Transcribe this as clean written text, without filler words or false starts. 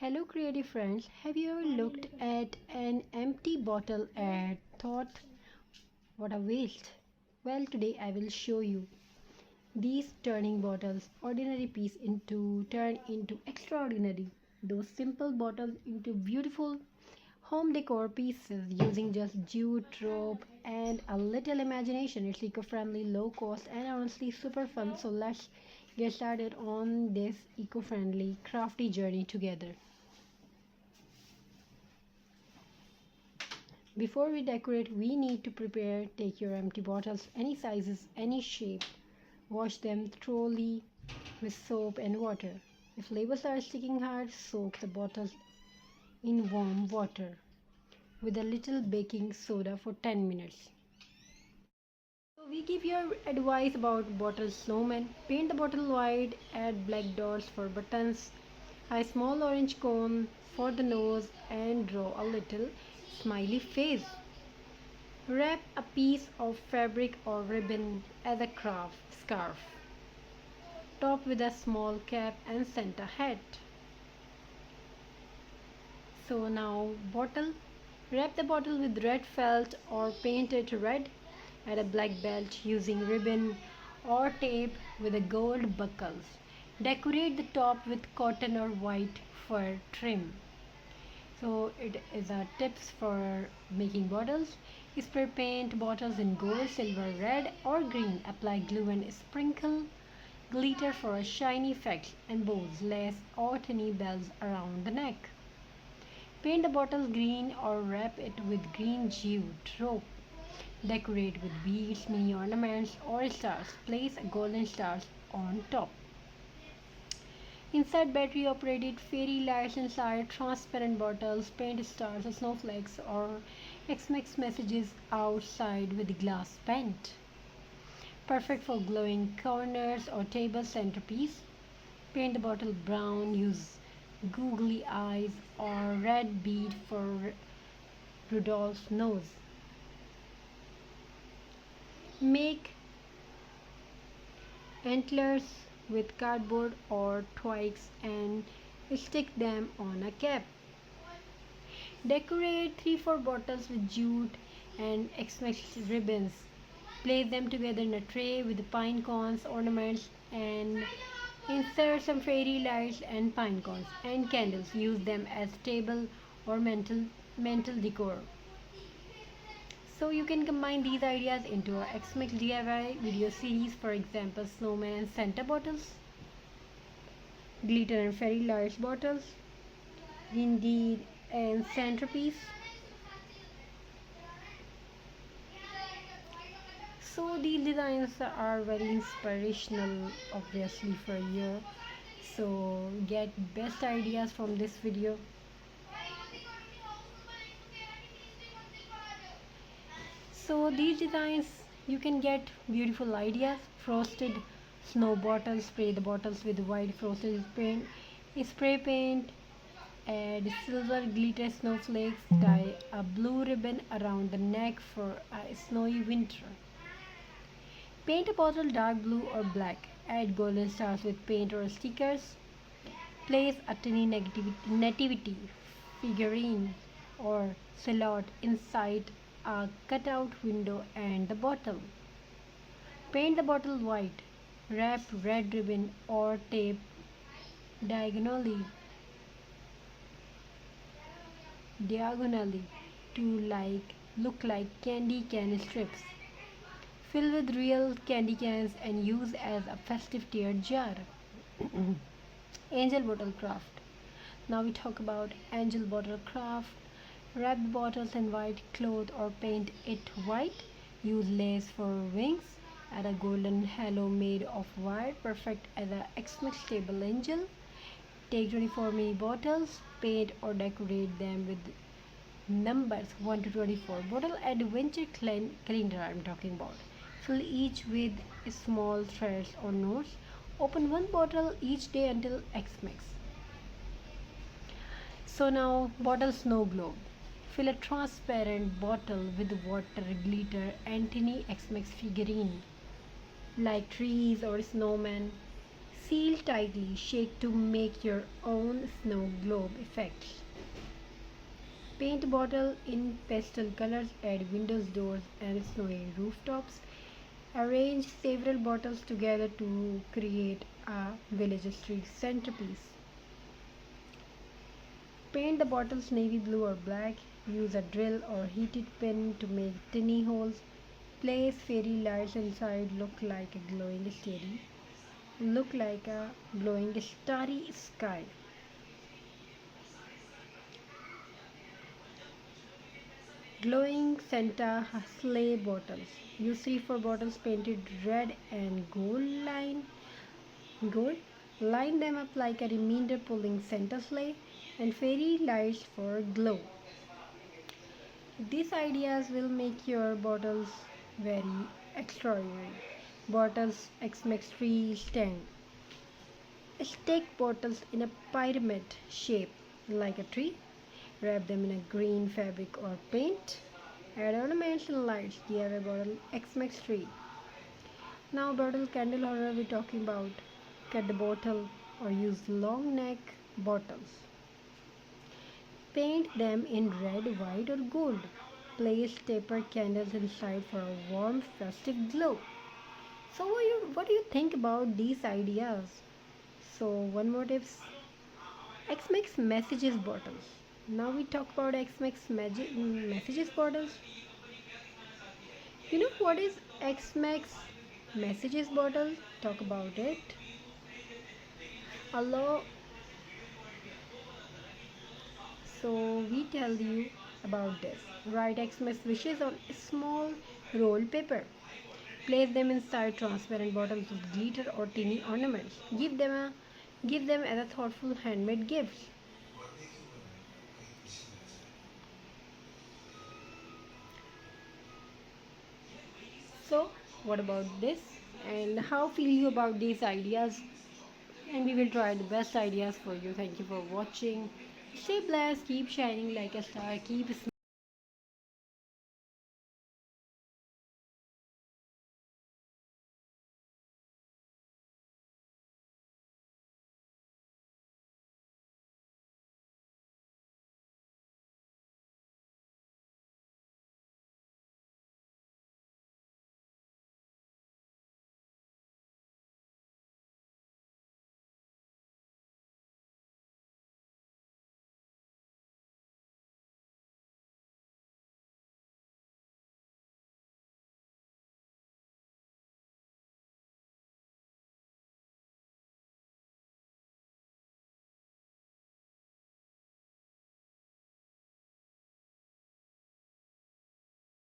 Hello, creative friends. Have you ever looked at an empty bottle and thought, what a waste? Well, today I will show you these turning bottles, ordinary piece into turn into extraordinary. Those simple bottles into beautiful home decor pieces using just jute, rope, and a little imagination. It's eco-friendly, low cost, and honestly super fun. So let's get started on this eco-friendly, crafty journey together. Before we decorate, we need to prepare. Take your empty bottles, any sizes, any shape. Wash them thoroughly with soap and water. If labels are sticking hard, soak the bottles in warm water with a little baking soda for 10 minutes. So we give your advice about bottle snowman. Paint the bottle white, add black dots for buttons, a small orange cone for the nose, and draw a little smiley face. Wrap a piece of fabric or ribbon as a scarf. Top with a small cap and Santa hat. So now bottle. Wrap the bottle with red felt or paint it red. Add a black belt using ribbon or tape with a gold buckles. Decorate the top with cotton or white fur trim. So it is a tips for making bottles. Spray paint bottles in gold, silver, red or green. Apply glue and sprinkle glitter for a shiny effect, and bows, lace or tiny bells around the neck. Paint the bottle green or wrap it with green jute rope. Decorate with beads, mini ornaments or stars. Place golden stars on top. Inside battery operated fairy lights inside transparent bottles, paint stars, snowflakes or X-Mix messages outside with glass paint. Perfect for glowing corners or table centerpiece. Paint the bottle brown, use googly eyes or red bead for Rudolph's nose. Make antlers with cardboard or twigs and stick them on a cap. Decorate 3-4 bottles with jute and X-Mix ribbons. Place them together in a tray with pine cones, ornaments, and insert some fairy lights and pine cones and candles. Use them as table or mental decor. So you can combine these ideas into our X-Mix DIY video series, for example, snowman and Santa bottles, glitter and fairy lights bottles, indeed and centerpiece. So these designs are very inspirational obviously for you. So get best ideas from this video. So these designs you can get beautiful ideas. Frosted snow bottles, spray the bottles with white frosted paint, spray paint, add silver glitter snowflakes, tie a blue ribbon around the neck for a snowy winter. Paint a bottle dark blue or black, add golden stars with paint or stickers, place a tiny nativity figurine or silhouette inside a cutout window and the bottle. Paint the bottle white, wrap red ribbon or tape diagonally to look like candy can strips. Fill with real candy cans and use as a festive tear jar. Angel bottle craft. Now we talk about angel bottle craft. Wrap the bottles in white cloth or paint it white. Use lace for wings. Add a golden halo made of wire, perfect as a X-Mix table angel. Take 24 mini bottles, paint or decorate them with numbers 1 to 24. Bottle adventure calendar I'm talking about. Fill each with small threads or notes. Open one bottle each day until X-Mix. So now bottle snow globe. Fill a transparent bottle with water, glitter and tiny X-Mix figurine like trees or snowmen. Seal tightly, shake to make your own snow globe effects. Paint bottle in pastel colors, add windows, doors, and snowy rooftops. Arrange several bottles together to create a village street centerpiece. Paint the bottles navy blue or black. Use a drill or heated pin to make tiny holes. Place fairy lights inside. Look like a glowing starry sky. Glowing Santa sleigh bottles. Use 3-4 bottles painted red and gold. Line them up like a reminder pulling Santa sleigh and fairy lights for glow. These ideas will make your bottles very extraordinary. Bottles Xmas tree stand. Stick bottles in a pyramid shape like a tree. Wrap them in a green fabric or paint. Add ornaments and lights. DIY bottle Xmas tree. Now bottle candle holder we're talking about. Cut the bottle or use long neck bottles. Paint them in red, white or gold. Place tapered candles inside for a warm festive glow. So what do you think about these ideas? So one more tips. Xmas messages bottles. Now we talk about messages bottles. You know what is Xmas messages bottle? Talk about it. Allow So we tell you about this. Write Xmas wishes on small rolled paper. Place them inside transparent bottles with glitter or teeny ornaments. Give them as a thoughtful handmade gifts. So what about this? And how feel you about these ideas? And we will try the best ideas for you. Thank you for watching. Stay blessed, keep shining like a star, keep smiling.